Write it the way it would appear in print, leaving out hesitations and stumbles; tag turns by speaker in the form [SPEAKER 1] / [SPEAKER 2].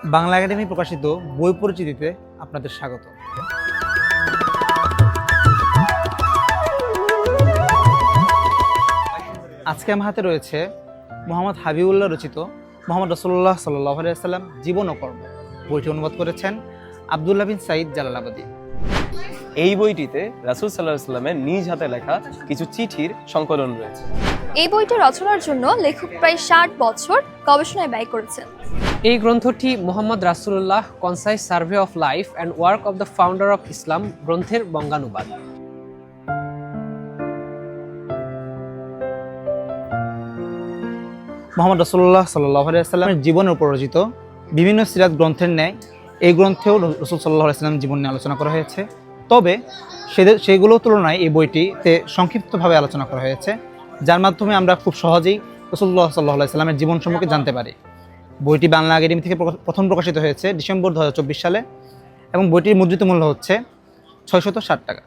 [SPEAKER 1] Bangla academy প্রকাশিত বই পরিচিতিতে আপনাদের স্বাগত। আজকে আমার হাতে রয়েছে মোহাম্মদ হাবিবুল্লাহ রচিত মোহাম্মদ রাসূলুল্লাহ সাল্লাল্লাহু আলাইহি ওয়াসাল্লাম জীবন ও কর্ম। বইটি অনুবাদ করেছেন আব্দুল্লাহ বিন সাঈদ জালালাবাদী।
[SPEAKER 2] এই বইটিতে রাসূল সাল্লাল্লাহু আলাইহি ওয়াসাল্লামের নিজ হাতে লেখা কিছু চিঠির সংকলন রয়েছে।
[SPEAKER 3] এই বইটি রচনার জন্য লেখক প্রায় 60 বছর গবেষণায় ব্যয় করেছেন।
[SPEAKER 4] এই গ্রন্থটি Mohammad Rasulullah concise survey of life and work of the founder of Islam গ্রন্থের বঙ্গানুবাদ।
[SPEAKER 1] মোহাম্মদ রাসূলুল্লাহ সাল্লাল্লাহু আলাইহি ওয়াসাল্লামের জীবনের উপর রচিত বিভিন্ন সিরাত গ্রন্থের ন্যায় এই গ্রন্থেও রাসূল সাল্লাল্লাহু আলাইহি ওয়াসাল্লামের জীবন নিয়ে আলোচনা করা হয়েছে। তবে সেগুলোর তুলনায় এই বইটিতে সংক্ষিপ্তভাবে আলোচনা করা হয়েছে, যার মাধ্যমে আমরা খুব সহজেই রাসূলুল্লাহ সাল্লাল্লাহু আলাইহি ওয়াসাল্লামের জীবন সম্পর্কে জানতে পারি। বইটি বাংলা একাডেমি থেকে প্রথম প্রকাশিত হয়েছে ডিসেম্বর 2024 সালে এবং বইটির মুদ্রিত মূল্য হচ্ছে 660 টাকা।